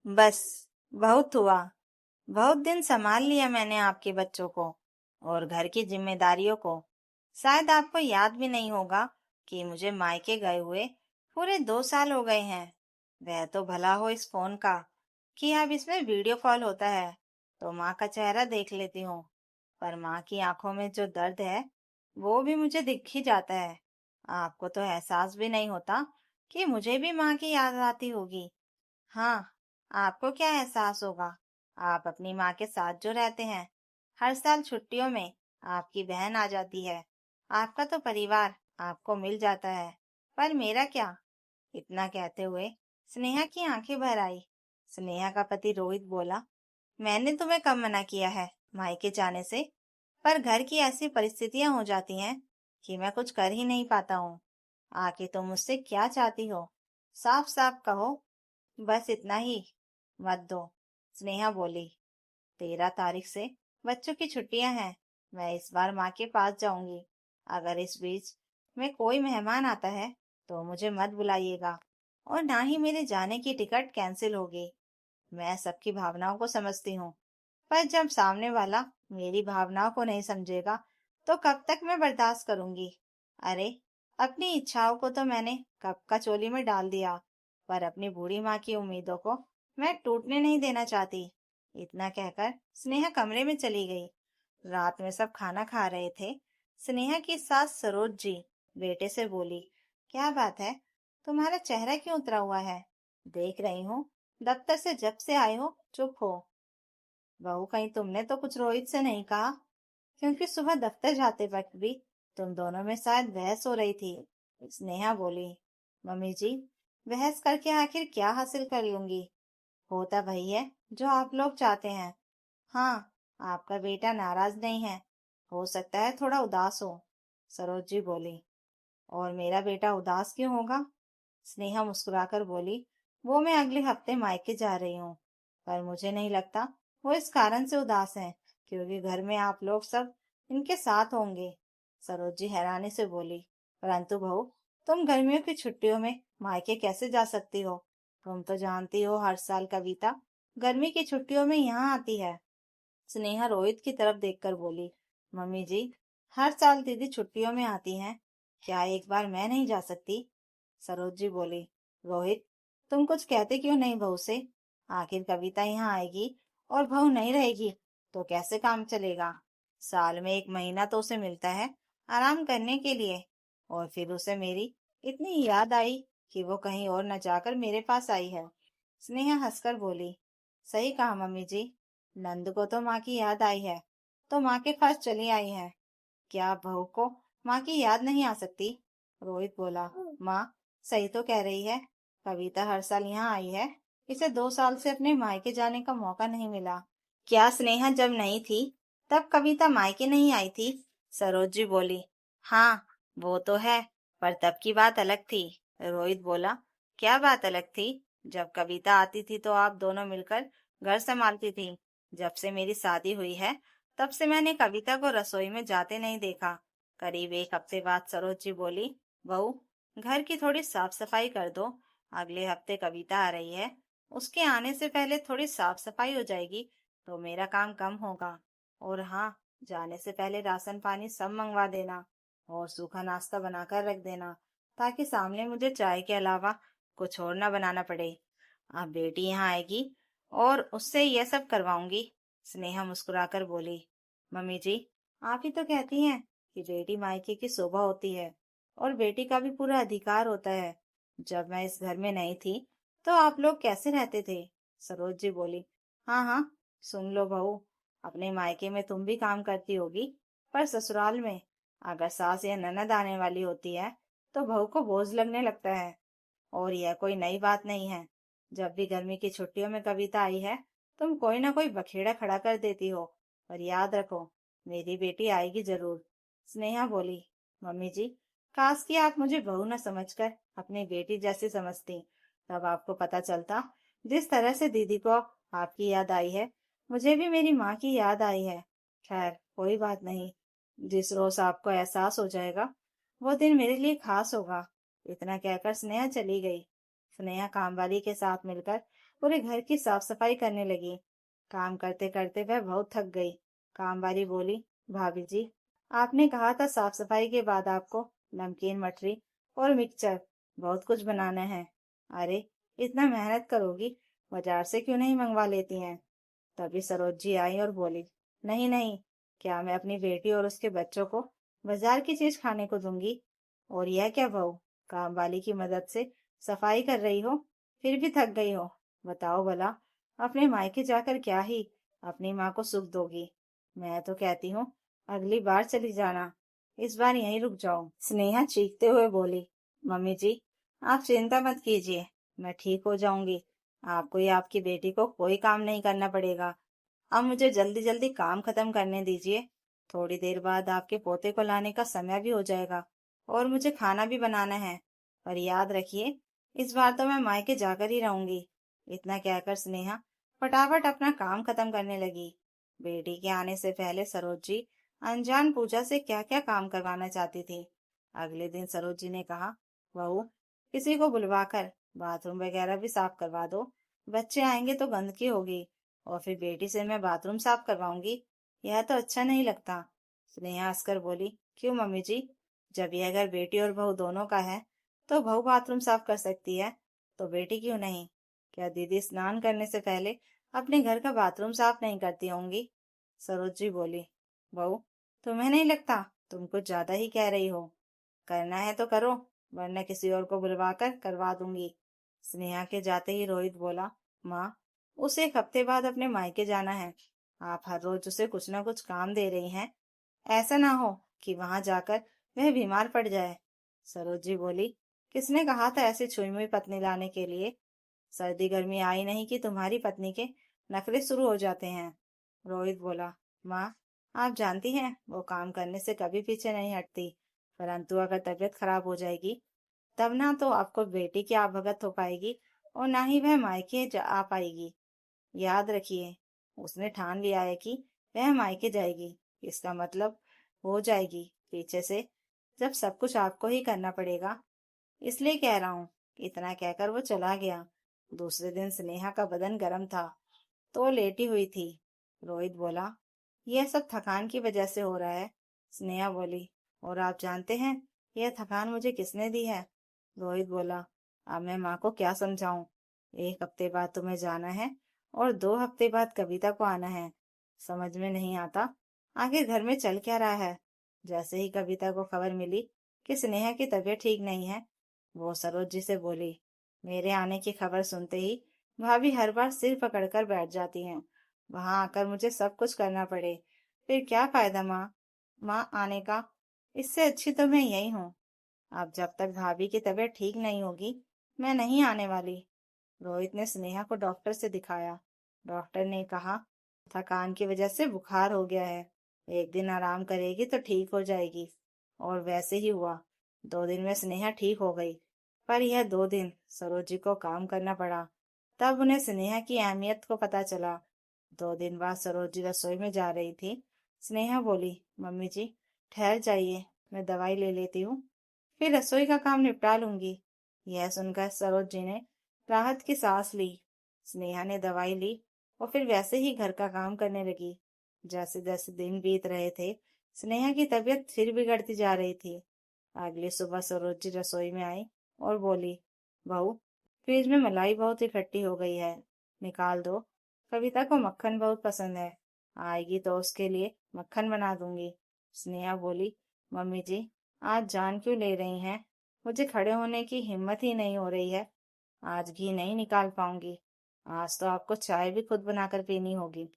बस, बहुत हुआ। बहुत दिन संभाल लिया मैंने आपके बच्चों को और घर की जिम्मेदारियों को। शायद आपको याद भी नहीं होगा कि मुझे मायके गए हुए पूरे 2 साल हो गए हैं। वह तो भला हो इस फोन का कि अब इसमें वीडियो कॉल होता है तो माँ का चेहरा देख लेती हूँ, पर माँ की आंखों में जो दर्द है वो भी मुझे दिख ही जाता है। आपको तो एहसास भी नहीं होता कि मुझे भी माँ की याद आती होगी। हाँ, आपको क्या एहसास होगा? आप अपनी माँ के साथ जो रहते हैं, हर साल छुट्टियों में आपकी बहन आ जाती है, आपका तो परिवार आपको मिल जाता है, पर मेरा क्या? इतना कहते हुए स्नेहा की आंखें भर आई। स्नेहा का पति रोहित बोला, मैंने तुम्हें कब मना किया है मायके जाने से? पर घर की ऐसी परिस्थितियां हो जाती हैं कि मैं कुछ कर ही नहीं पाता हूँ। आके तुम मुझसे क्या चाहती हो? साफ साफ कहो। बस इतना ही, मत दो। स्नेहा बोली, 13 तारीख से बच्चों की छुट्टियां हैं। मैं इस बार माँ के पास जाऊंगी। अगर इस बीच में कोई मेहमान आता है तो मुझे मत बुलाइएगा, और ना ही मेरे जाने की टिकट कैंसिल होगी। मैं सबकी भावनाओं को समझती हूँ, पर जब सामने वाला मेरी भावनाओं को नहीं समझेगा तो कब तक मैं बर्दाश्त करूंगी? अरे, अपनी इच्छाओं को तो मैंने कब का चोली में डाल दिया, पर अपनी बूढ़ी माँ की उम्मीदों को मैं टूटने नहीं देना चाहती। इतना कहकर स्नेहा कमरे में चली गई। रात में सब खाना खा रहे थे। स्नेहा की सास सरोज जी बेटे से बोली, क्या बात है, तुम्हारा चेहरा क्यों उतरा हुआ है? देख रही हूँ, दफ्तर से जब से आए हो चुप हो। बहू, कहीं तुमने तो कुछ रोहित से नहीं कहा? क्योंकि सुबह दफ्तर जाते वक्त भी तुम दोनों में शायद बहस हो रही थी। स्नेहा बोली, मम्मी जी, बहस करके आखिर क्या हासिल कर लूंगी? होता वही है जो आप लोग चाहते हैं। हाँ, आपका बेटा नाराज नहीं है, हो सकता है थोड़ा उदास हो। सरोज जी बोली, और मेरा बेटा उदास क्यों होगा? स्नेहा मुस्कुराकर बोली, वो मैं अगले हफ्ते मायके जा रही हूँ, पर मुझे नहीं लगता वो इस कारण से उदास हैं क्योंकि घर में आप लोग सब इनके साथ होंगे। सरोज जी हैरानी से बोली, परंतु बहू, तुम गर्मियों की छुट्टियों में मायके कैसे जा सकती हो? तुम तो जानती हो हर साल कविता गर्मी की छुट्टियों में यहाँ आती है। स्नेहा रोहित की तरफ देखकर बोली, मम्मी जी, हर साल दीदी छुट्टियों में आती हैं, क्या एक बार मैं नहीं जा सकती? सरोज जी बोली, रोहित, तुम कुछ कहते क्यों नहीं बहू से? आखिर कविता यहाँ आएगी और बहू नहीं रहेगी तो कैसे काम चलेगा? साल में 1 महीना तो उसे मिलता है आराम करने के लिए, और फिर उसे मेरी इतनी याद आई कि वो कहीं और न जाकर मेरे पास आई है। स्नेहा हंसकर बोली, सही कहा मम्मी जी, नंद को तो माँ की याद आई है तो माँ के पास चली आई है। क्या बहू को माँ की याद नहीं आ सकती? रोहित बोला, माँ सही तो कह रही है। कविता हर साल यहाँ आई है, इसे 2 साल से अपने मायके जाने का मौका नहीं मिला। क्या स्नेहा जब नहीं थी तब कविता मायके नहीं आई थी? सरोज जी बोली, हाँ, वो तो है, पर तब की बात अलग थी। रोहित बोला, क्या बात अलग थी? जब कविता आती थी तो आप दोनों मिलकर घर संभालती थी। जब से मेरी शादी हुई है तब से मैंने कविता को रसोई में जाते नहीं देखा। करीब 1 हफ्ते बाद सरोज जी बोली, बहू, घर की थोड़ी साफ सफाई कर दो। अगले हफ्ते कविता आ रही है, उसके आने से पहले थोड़ी साफ सफाई हो जाएगी तो मेरा काम कम होगा। और हाँ, जाने से पहले राशन पानी सब मंगवा देना और सूखा नाश्ता बनाकर रख देना, ताकि सामने मुझे चाय के अलावा कुछ और ना बनाना पड़े। अब बेटी यहाँ आएगी और उससे यह सब करवाऊंगी। स्नेहा मुस्कुराकर बोली, मम्मी जी, आप ही तो कहती हैं कि बेटी मायके की शोभा होती है और बेटी का भी पूरा अधिकार होता है। जब मैं इस घर में नहीं थी तो आप लोग कैसे रहते थे? सरोज जी बोली, हाँ हाँ, सुन लो बहू, अपने मायके में तुम भी काम करती होगी, पर ससुराल में अगर सास या ननद आने वाली होती है तो बहू को बोझ लगने लगता है। और यह कोई नई बात नहीं है। जब भी गर्मी की छुट्टियों में कविता आई है तुम कोई ना कोई बखेड़ा खड़ा कर देती हो। और याद रखो, मेरी बेटी आएगी जरूर। स्नेहा बोली, मम्मी जी, काश कि आप मुझे बहू न समझकर अपनी बेटी जैसी समझती, तब आपको पता चलता। जिस तरह से दीदी को आपकी याद आई है, मुझे भी मेरी माँ की याद आई है। खैर, कोई बात नहीं, जिस रोज आपको एहसास हो जाएगा वो दिन मेरे लिए खास होगा। इतना कहकर स्नेहा चली गई। स्नेहा कामवाली के साथ मिलकर पूरे घर की साफ सफाई करने लगी। काम करते करते वह बहुत थक गई। काम वाली बोली, भाभी जी, आपने कहा था साफ सफाई के बाद आपको नमकीन मठरी और मिक्सचर बहुत कुछ बनाना है। अरे, इतना मेहनत करोगी, बाजार से क्यों नहीं मंगवा लेती हैं? तभी सरोज जी आई और बोली, नहीं नहीं, क्या मैं अपनी बेटी और उसके बच्चों को बाजार की चीज खाने को दूंगी? और यह क्या बहू, काम वाली की मदद से सफाई कर रही हो, फिर भी थक गई हो। बताओ भला, अपने मायके जाकर क्या ही अपनी माँ को सुख दोगी? मैं तो कहती हूँ अगली बार चली जाना, इस बार यहीं रुक जाओ। स्नेहा चीखते हुए बोली, मम्मी जी, आप चिंता मत कीजिए, मैं ठीक हो जाऊंगी। आपको या आपकी बेटी को कोई काम नहीं करना पड़ेगा। अब मुझे जल्दी जल्दी काम खत्म करने दीजिए। थोड़ी देर बाद आपके पोते को लाने का समय भी हो जाएगा और मुझे खाना भी बनाना है। पर याद रखिए, इस बार तो मैं मायके जाकर ही रहूंगी। इतना कहकर स्नेहा फटाफट अपना काम खत्म करने लगी। बेटी के आने से पहले सरोज जी अनजान पूजा से क्या क्या काम करवाना चाहती थी। अगले दिन सरोज जी ने कहा, बहू, किसी को बुलवाकर बाथरूम वगैरह भी साफ करवा दो। बच्चे आएंगे तो गंदगी होगी और फिर बेटी से मैं बाथरूम साफ करवाऊंगी। यह तो अच्छा नहीं लगता। स्नेहा हंसकर बोली, क्यों मम्मी जी, जब यह घर बेटी और बहू दोनों का है तो बहू बाथरूम साफ कर सकती है, तो बेटी क्यों नहीं? क्या दीदी स्नान करने से पहले अपने घर का बाथरूम साफ नहीं करती होंगी? सरोज जी बोली, बहू, तुम्हें नहीं लगता तुम कुछ ज्यादा ही कह रही हो? करना है तो करो, वरना किसी और को बुलवा कर करवा दूंगी। स्नेहा के जाते ही रोहित बोला, माँ, उसे एक हफ्ते बाद अपने मायके जाना है। आप हर रोज उसे कुछ ना कुछ काम दे रही हैं। ऐसा ना हो कि वहां जाकर वह बीमार पड़ जाए। सरोज जी बोली, किसने कहा था ऐसी छुई मुई पत्नी लाने के लिए? सर्दी गर्मी आई नहीं कि तुम्हारी पत्नी के नखरे शुरू हो जाते हैं। रोहित बोला, माँ, आप जानती हैं वो काम करने से कभी पीछे नहीं हटती, परंतु अगर तबीयत खराब हो जाएगी तब ना तो आपको बेटी की आवभगत हो पाएगी और ना ही वह मायके आ पाएगी। याद रखिए, उसने ठान लिया है कि वह मायके जाएगी, इसका मतलब हो जाएगी पीछे से, जब सब कुछ आपको ही करना पड़ेगा। इसलिए कह रहा हूँ। इतना कहकर वो चला गया। दूसरे दिन स्नेहा का बदन गर्म था तो लेटी हुई थी। रोहित बोला, यह सब थकान की वजह से हो रहा है। स्नेहा बोली, और आप जानते हैं यह थकान मुझे किसने दी है? रोहित बोला, अब मैं माँ को क्या समझाऊं? एक हफ्ते बाद तुम्हें जाना है और 2 हफ्ते बाद कविता को आना है। समझ में नहीं आता आखिर घर में चल क्या रहा है। जैसे ही कविता को खबर मिली कि स्नेहा की तबीयत ठीक नहीं है, वो सरोज जी से बोली, मेरे आने की खबर सुनते ही भाभी हर बार सिर पकड़कर बैठ जाती हैं। वहां आकर मुझे सब कुछ करना पड़े, फिर क्या फायदा माँ माँ आने का? इससे अच्छी तो मैं यही हूँ। अब जब तक भाभी की तबीयत ठीक नहीं होगी, मैं नहीं आने वाली। रोहित ने स्नेहा को डॉक्टर से दिखाया। डॉक्टर ने कहा, थकान की वजह से बुखार हो गया है, एक दिन आराम करेगी तो ठीक हो जाएगी। और वैसे ही हुआ। 2 दिन में स्नेहा ठीक हो गई। पर यह 2 दिन सरोज जी को काम करना पड़ा। तब उन्हें स्नेहा की अहमियत को पता चला। 2 दिन बाद सरोज जी रसोई में जा रही थी। स्नेहा बोली, मम्मी जी, ठहर जाइए, मैं दवाई ले लेती हूँ, फिर रसोई का काम निपटा लूंगी। यह सुनकर सरोज जी ने राहत की सांस ली। स्नेहा ने दवाई ली और फिर वैसे ही घर का काम करने लगी। जैसे जैसे दिन बीत रहे थे, स्नेहा की तबीयत फिर बिगड़ती जा रही थी। अगली सुबह सरोज जी रसोई में आई और बोली, बहू, फ्रिज में मलाई बहुत इकट्ठी हो गई है, निकाल दो। कविता को मक्खन बहुत पसंद है, आएगी तो उसके लिए मक्खन बना दूंगी। स्नेहा बोली, मम्मी जी, आज जान क्यों ले रही हैं? मुझे खड़े होने की हिम्मत ही नहीं हो रही है। आज घी नहीं निकाल पाऊंगी। आज तो आपको चाय भी खुद बनाकर पीनी होगी।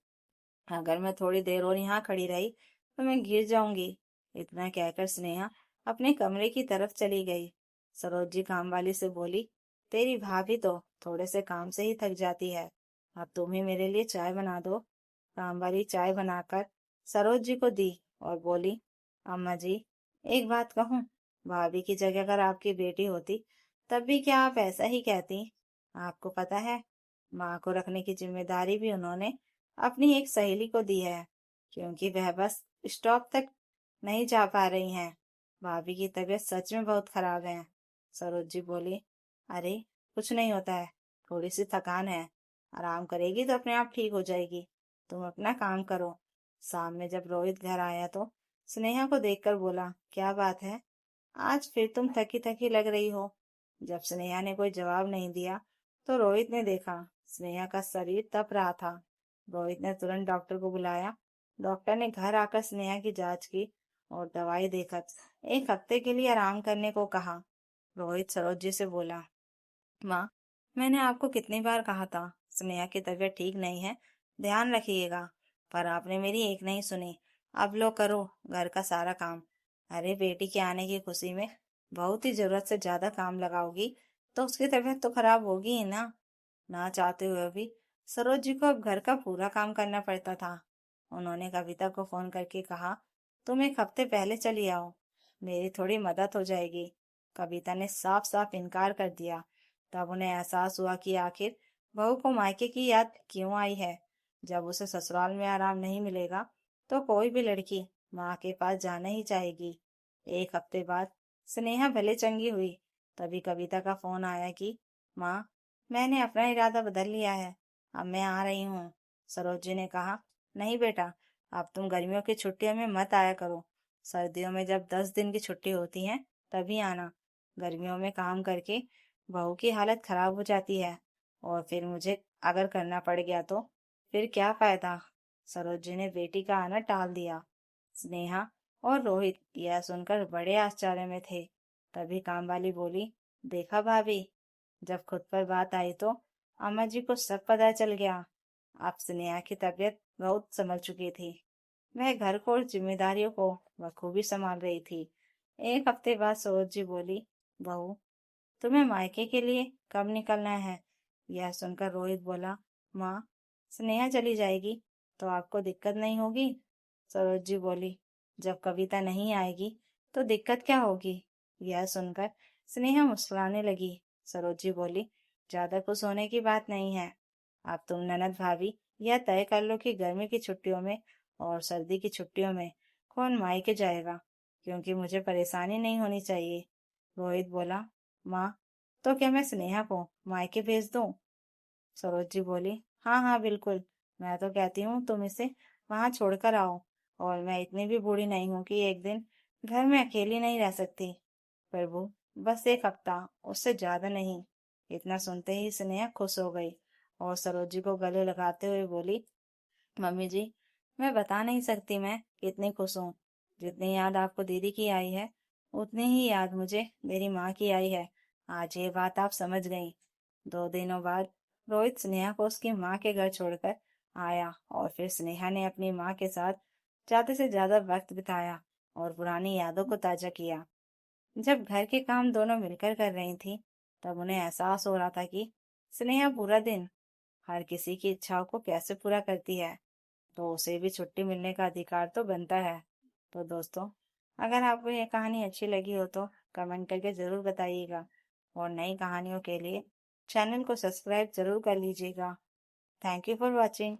अगर मैं थोड़ी देर और यहाँ खड़ी रही तो मैं गिर जाऊंगी। इतना कहकर स्नेहा अपने कमरे की तरफ चली गई। सरोज जी काम वाली से बोली, तेरी भाभी तो थोड़े से काम से ही थक जाती है, अब तुम ही मेरे लिए चाय बना दो। काम वाली चाय बनाकर सरोज जी को दी और बोली, अम्मा जी, एक बात कहूँ, भाभी की जगह अगर आपकी बेटी होती तब भी क्या आप ऐसा ही कहती? आपको पता है, माँ को रखने की जिम्मेदारी भी उन्होंने अपनी एक सहेली को दी है, क्योंकि वह बस स्टॉप तक नहीं जा पा रही हैं। भाभी की तबीयत सच में बहुत खराब है। सरोज जी बोली, अरे, कुछ नहीं होता है, थोड़ी सी थकान है, आराम करेगी तो अपने आप ठीक हो जाएगी। तुम अपना काम करो। शाम में जब रोहित घर आया तो स्नेहा को देखकर बोला, क्या बात है, आज फिर तुम थकी थकी लग रही हो। जब स्नेहा ने कोई जवाब नहीं दिया तो रोहित ने देखा स्नेहा का शरीर तप रहा था। रोहित ने तुरंत डॉक्टर को बुलाया। डॉक्टर ने घर आकर स्नेहा की जांच की और दवाई देकर 1 हफ्ते के लिए आराम करने को कहा। रोहित सरोज जी से बोला, माँ, मैंने आपको कितनी बार कहा था स्नेहा की तबीयत ठीक नहीं है, ध्यान रखिएगा, पर आपने मेरी एक नहीं सुनी। अब लो करो घर का सारा काम। अरे बेटी के आने की खुशी में बहुत ही जरूरत से ज्यादा काम लगाओगी तो उसकी तबीयत तो खराब होगी ही ना। ना चाहते हुए भी सरोज जी को अब घर का पूरा काम करना पड़ता था। उन्होंने कविता को फोन करके कहा, तुम 1 हफ्ते पहले चली आओ, मेरी थोड़ी मदद हो जाएगी। कविता ने साफ साफ इनकार कर दिया। तब उन्हें एहसास हुआ कि आखिर बहू को मायके की याद क्यों आई है। जब उसे ससुराल में आराम नहीं मिलेगा तो कोई भी लड़की माँ के पास जाना ही चाहेगी। 1 हफ्ते बाद स्नेहा भले चंगी हुई, तभी कविता का फोन आया कि माँ, मैंने अपना इरादा बदल लिया है, अब मैं आ रही हूँ। सरोज जी ने कहा, नहीं बेटा, अब तुम गर्मियों की छुट्टियों में मत आया करो। सर्दियों में जब 10 दिन की छुट्टी होती है तभी आना। गर्मियों में काम करके बहू की हालत खराब हो जाती है और फिर मुझे अगर करना पड़ गया तो फिर क्या फायदा। सरोज जी ने बेटी का आना टाल दिया। स्नेहा और रोहित यह सुनकर बड़े आश्चर्य में थे। तभी कामवाली बोली, देखा भाभी, जब खुद पर बात आई तो अम्मा जी को सब पता चल गया। अब स्नेहा की तबीयत बहुत संभल चुकी थी। वह घर को और जिम्मेदारियों को बखूबी संभाल रही थी। 1 हफ्ते बाद सरोज जी बोली, बहू, तुम्हें मायके के लिए कब निकलना है। यह सुनकर रोहित बोला, माँ, स्नेहा चली जाएगी तो आपको दिक्कत नहीं होगी। सरोज जी बोली, जब कविता नहीं आएगी तो दिक्कत क्या होगी। यह सुनकर स्नेहा मुस्कुराने लगी। सरोज जी बोली, ज्यादा खुश होने की बात नहीं है। अब तुम ननद भाभी यह तय कर लो कि गर्मी की छुट्टियों में और सर्दी की छुट्टियों में कौन मायके जाएगा, क्योंकि मुझे परेशानी नहीं होनी चाहिए। रोहित बोला, माँ, तो क्या मैं स्नेहा को मायके भेज दूं। सरोज जी बोली, हाँ हाँ बिल्कुल, मैं तो कहती हूँ तुम इसे वहां छोड़कर आओ। और मैं इतनी भी बूढ़ी नहीं हूँ कि एक दिन घर में अकेली नहीं रह सकती। प्रभु, बस 1 हफ्ता, उससे ज्यादा नहीं। इतना सुनते ही स्नेहा खुश हो गई और सरोज जी को गले लगाते हुए बोली, मम्मी जी, मैं बता नहीं सकती मैं कितनी खुश हूँ। जितनी याद आपको दीदी की आई है उतनी ही याद मुझे मेरी माँ की आई है। आज ये बात आप समझ गई। 2 दिनों बाद रोहित स्नेहा को उसकी माँ के घर छोड़कर आया और फिर स्नेहा ने अपनी माँ के साथ ज्यादा से ज्यादा वक्त बिताया और पुरानी यादों को ताजा किया। जब घर के काम दोनों मिलकर कर रही थी तब उन्हें एहसास हो रहा था कि स्नेहा पूरा दिन हर किसी की इच्छाओं को कैसे पूरा करती है, तो उसे भी छुट्टी मिलने का अधिकार तो बनता है। तो दोस्तों, अगर आपको ये कहानी अच्छी लगी हो तो कमेंट करके ज़रूर बताइएगा और नई कहानियों के लिए चैनल को सब्सक्राइब जरूर कर लीजिएगा। Thank you for watching.